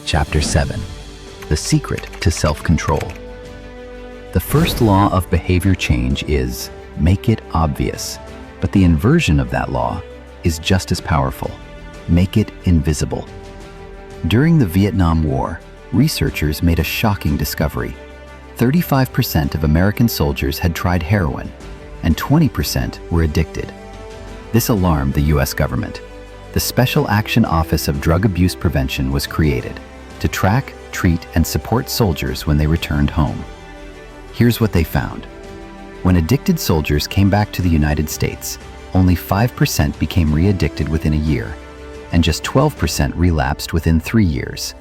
Chapter 7. The Secret to Self-Control. The first law of behavior change is make it obvious, but the inversion of that law is just as powerful. Make it invisible. During the Vietnam War, researchers made a shocking discovery. 35% of American soldiers had tried heroin, and 20% were addicted. This alarmed the U.S. government. The Special Action Office of Drug Abuse Prevention was created to track, treat, and support soldiers when they returned home. Here's what they found. When addicted soldiers came back to the United States, only 5% became re-addicted within a year, and just 12% relapsed within 3 years.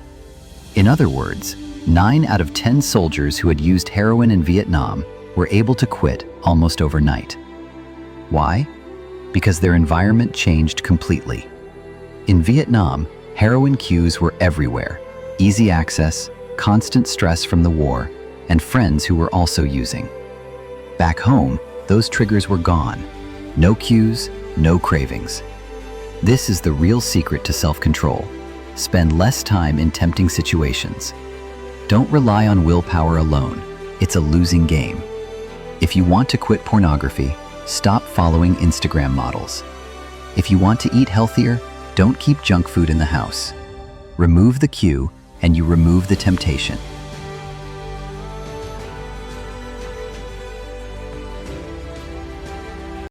In other words, 9 out of 10 soldiers who had used heroin in Vietnam were able to quit almost overnight. Why? Because their environment changed completely. In Vietnam, heroin cues were everywhere: easy access, constant stress from the war, and friends who were also using. Back home, those triggers were gone. No cues, no cravings. This is the real secret to self-control. Spend less time in tempting situations. Don't rely on willpower alone. It's a losing game. If you want to quit pornography, stop following Instagram models. If you want to eat healthier, don't keep junk food in the house. Remove the cue, and you remove the temptation.